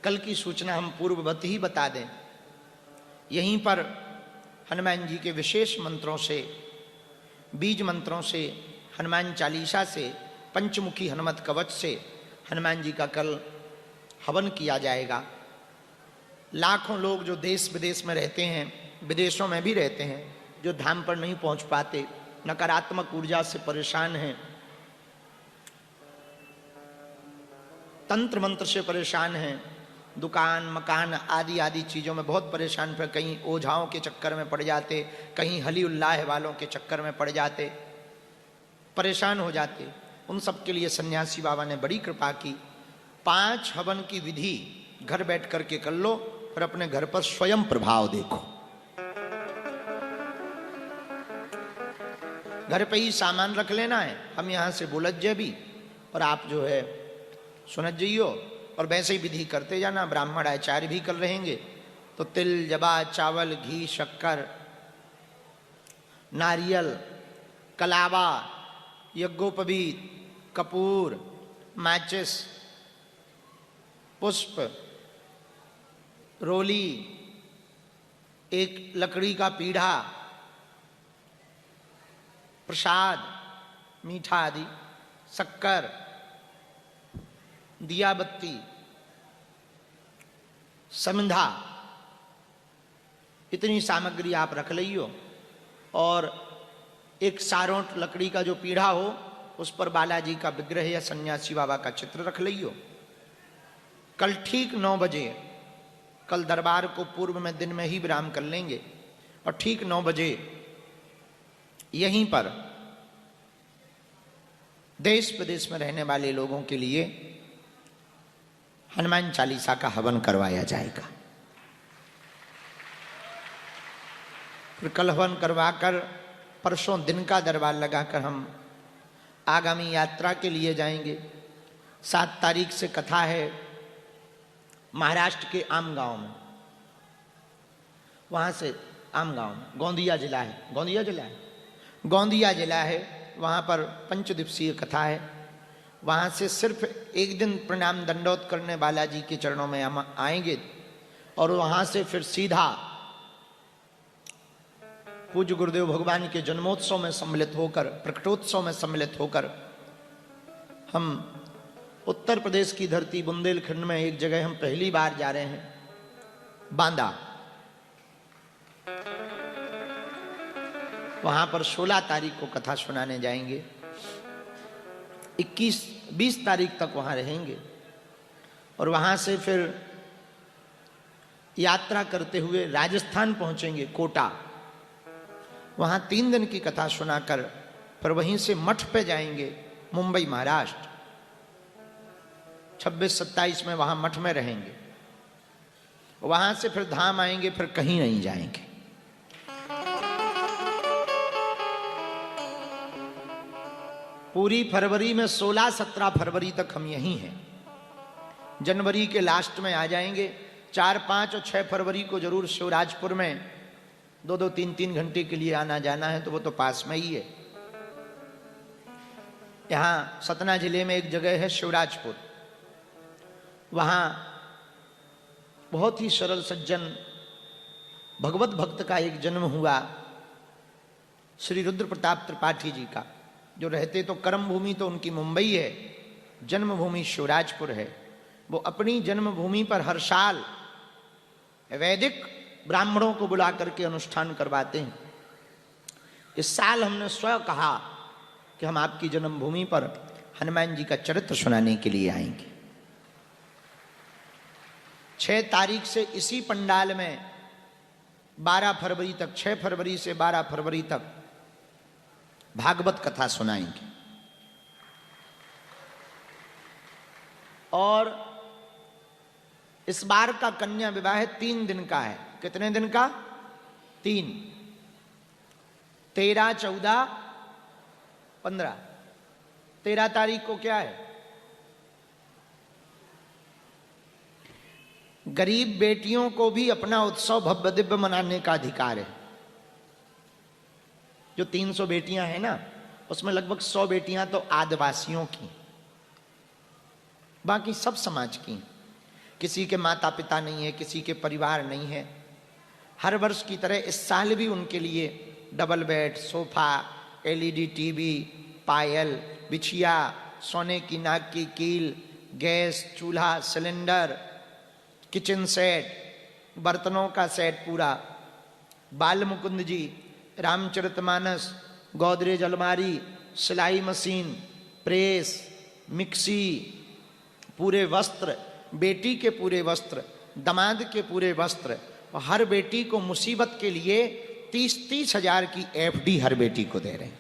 कल की सूचना हम पूर्ववत ही बता दें। यहीं पर हनुमान जी के विशेष मंत्रों से, बीज मंत्रों से, हनुमान चालीसा से, पंचमुखी हनुमत कवच से हनुमान जी का कल हवन किया जाएगा। लाखों लोग जो देश विदेश में रहते हैं, विदेशों में भी रहते हैं, जो धाम पर नहीं पहुंच पाते, नकारात्मक ऊर्जा से परेशान हैं, तंत्र मंत्र से परेशान हैं, दुकान मकान आदि आदि चीज़ों में बहुत परेशान, पर कहीं ओझाओं के चक्कर में पड़ जाते, कहीं हली उल्लाह वालों के चक्कर में पड़ जाते, परेशान हो जाते। उन सब के लिए सन्यासी बाबा ने बड़ी कृपा की। 5 हवन की विधि घर बैठ करके कर लो, और अपने घर पर स्वयं प्रभाव देखो। घर पे ही सामान रख लेना है, हम यहाँ से बोलत जे भी, और आप जो है सुनत जाइयो, और वैसे ही विधि करते जाना। ब्राह्मण आचार्य भी कर रहेंगे, तो तिल जबा चावल घी शक्कर नारियल कलावा यज्ञोपवीत कपूर माचिस पुष्प रोली, एक लकड़ी का पीढ़ा, प्रसाद मीठा आदि, शक्कर, दिया बत्ती, संधा, इतनी सामग्री आप रख लियो। और एक सारोट लकड़ी का जो पीढ़ा हो, उस पर बालाजी का विग्रह या सन्यासी बाबा का चित्र रख लियो। कल ठीक 9 बजे, कल दरबार को पूर्व में दिन में ही विराम कर लेंगे, और ठीक 9 बजे यहीं पर देश विदेश में रहने वाले लोगों के लिए हनुमान चालीसा का हवन करवाया जाएगा। फिर कल हवन करवाकर परसों दिन का दरबार लगाकर हम आगामी यात्रा के लिए जाएंगे। 7 तारीख से कथा है महाराष्ट्र के आम गांव में, वहाँ से आम गांव में, गोंदिया जिला है, गोंदिया जिला है, वहाँ पर 5 दिवसीय कथा है। वहाँ से सिर्फ एक दिन प्रणाम दंडोत करने बालाजी के चरणों में हम आएंगे, और वहाँ से फिर सीधा पूज्य गुरुदेव भगवान के जन्मोत्सव में सम्मिलित होकर, प्रकटोत्सव में सम्मिलित होकर, हम उत्तर प्रदेश की धरती बुंदेलखंड में एक जगह हम पहली बार जा रहे हैं, बांदा। वहां पर 16 तारीख को कथा सुनाने जाएंगे, 21-20 तारीख तक वहां रहेंगे, और वहां से फिर यात्रा करते हुए राजस्थान पहुंचेंगे, कोटा। वहां 3 दिन की कथा सुनाकर फिर वहीं से मठ पे जाएंगे, मुंबई महाराष्ट्र। 26-27 में वहां मठ में रहेंगे, वहां से फिर धाम आएंगे, फिर कहीं नहीं जाएंगे। पूरी फरवरी में 16-17 फरवरी तक हम यहीं हैं। जनवरी के लास्ट में आ जाएंगे। 4, 5 और 6 फरवरी को जरूर शिवराजपुर में 2-2, 3-3 घंटे के लिए आना जाना है, तो वो तो पास में ही है। यहाँ सतना जिले में एक जगह है शिवराजपुर, वहाँ बहुत ही सरल सज्जन भगवत भक्त का एक जन्म हुआ, श्री रुद्र प्रताप त्रिपाठी जी का। जो रहते तो कर्म भूमि तो उनकी मुंबई है, जन्मभूमि शिवराजपुर है। वो अपनी जन्मभूमि पर हर साल वैदिक ब्राह्मणों को बुला करके अनुष्ठान करवाते हैं। इस साल हमने स्वयं कहा कि हम आपकी जन्मभूमि पर हनुमान जी का चरित्र सुनाने के लिए आएंगे। 6 तारीख से इसी पंडाल में 12 फरवरी तक, 6 फरवरी से 12 फरवरी तक भागवत कथा सुनाएंगे। और इस बार का कन्या विवाह 3 दिन का है। कितने दिन का? 3, 13, 14, 15। 13 तारीख को क्या है? गरीब बेटियों को भी अपना उत्सव भव्य दिव्य मनाने का अधिकार है। जो 300 बेटियां हैं ना, उसमें लगभग 100 बेटियां तो आदिवासियों की, बाकी सब समाज की। किसी के माता पिता नहीं है, किसी के परिवार नहीं है। हर वर्ष की तरह इस साल भी उनके लिए double bed, sofa, LED TV, पायल, बिछिया, सोने की नाक की कील, गैस, चूल्हा, सिलेंडर, किचन सेट, बर्तनों का सेट पूरा, बाल मुकुंद जी, रामचरितमानस, गोदरेज अलमारी, सिलाई मशीन, प्रेस, मिक्सी, पूरे वस्त्र, बेटी के पूरे वस्त्र, दामाद के पूरे वस्त्र, और हर बेटी को मुसीबत के लिए 30-30 हजार की एफडी हर बेटी को दे रहे हैं।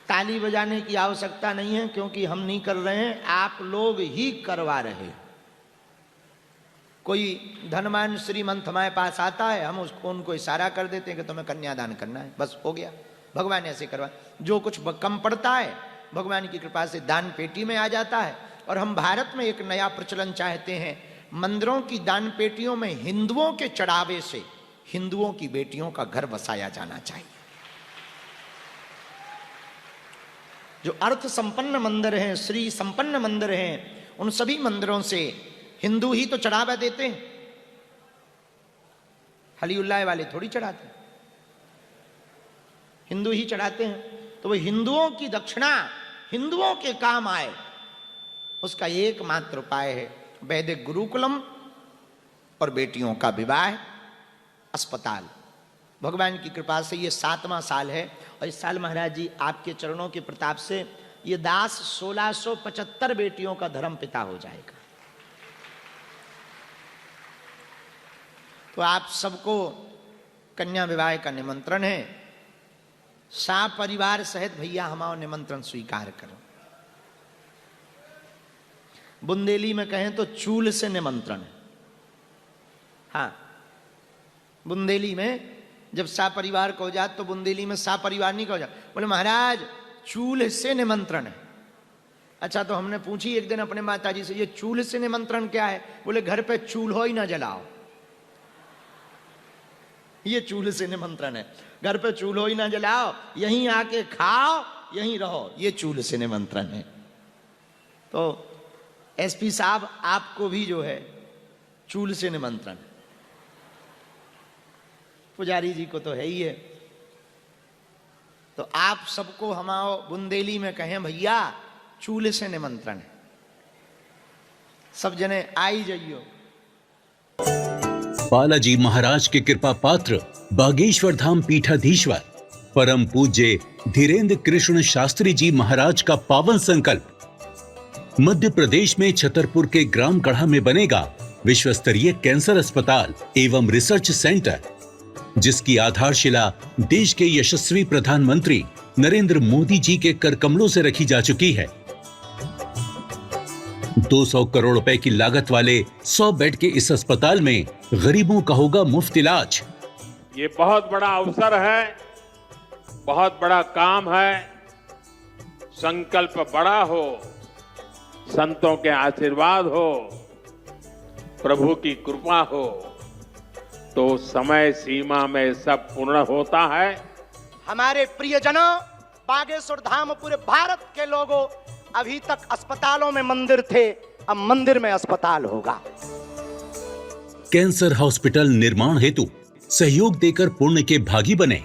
ताली बजाने की आवश्यकता नहीं है, क्योंकि हम नहीं कर रहे हैं, आप लोग ही करवा रहे हैं। कोई धनवान श्रीमंत हमारे पास आता है, हम उनको इशारा कर देते हैं कि तुम्हें कन्यादान करना है, बस हो गया। भगवान ऐसे करवा, जो कुछ कम पड़ता है भगवान की कृपा से दान पेटी में आ जाता है। और हम भारत में एक नया प्रचलन चाहते हैं, मंदिरों की दान पेटियों में हिंदुओं के चढ़ावे से हिंदुओं की बेटियों का घर बसाया जाना चाहिए। जो अर्थ संपन्न मंदिर हैं, श्री संपन्न मंदिर हैं, उन सभी मंदिरों से हिंदू ही तो चढ़ावा देते हैं, हलीउल्लाह वाले थोड़ी चढ़ाते हैं, हिंदू ही चढ़ाते हैं। तो वो हिंदुओं की दक्षिणा हिंदुओं के काम आए, उसका एकमात्र उपाय है वैदिक गुरुकुलम और बेटियों का विवाह, अस्पताल। भगवान की कृपा से ये 7वां साल है, और इस साल महाराज जी आपके चरणों के प्रताप से ये दास 1675 बेटियों का धर्म पिता हो जाएगा। तो आप सबको कन्या विवाह का निमंत्रण है, परिवार सहित भैया हमारा निमंत्रण स्वीकार करो। बुंदेली में कहें तो चूल से निमंत्रण है। हाँ, बुंदेली में जब परिवार को जात तो बुंदेली में परिवार नहीं कहो जात, बोले महाराज चूल से निमंत्रण है। अच्छा, तो हमने पूछी एक दिन अपने माताजी से, ये चूल से निमंत्रण क्या है? बोले घर पे चूल्हो ही ना जलाओ, ये चूल से निमंत्रण है। घर पे चूल्हो ही ना जलाओ, यहीं आके खाओ, यहीं रहो, ये चूल से निमंत्रण है। तो एसपी साहब आपको भी जो है चूल से निमंत्रण, पुजारी जी को तो है ही है। तो आप सबको हमारे बुंदेली में कहें भैया चूल से निमंत्रण है, सब जने आई जाइयो। बालाजी महाराज के कृपा पात्र बागेश्वर धाम पीठाधीश्वर परम पूज्य धीरेन्द्र कृष्ण शास्त्री जी महाराज का पावन संकल्प। मध्य प्रदेश में छतरपुर के ग्राम गढ़ा में बनेगा विश्व स्तरीय कैंसर अस्पताल एवं रिसर्च सेंटर, जिसकी आधारशिला देश के यशस्वी प्रधानमंत्री नरेंद्र मोदी जी के कर कमलों से रखी जा चुकी है। 200 करोड़ रुपए की लागत वाले 100 बेड के इस अस्पताल में गरीबों का होगा मुफ्त इलाज। ये बहुत बड़ा अवसर है, बहुत बड़ा काम है। संकल्प बड़ा हो, संतों के आशीर्वाद हो, प्रभु की कृपा हो, तो समय सीमा में सब पूर्ण होता है। हमारे प्रियजनों, बागेश्वर धाम पूरे भारत के लोगों, अभी तक अस्पतालों में मंदिर थे, अब मंदिर में अस्पताल होगा। कैंसर हॉस्पिटल निर्माण हेतु सहयोग देकर पुण्य के भागी बने।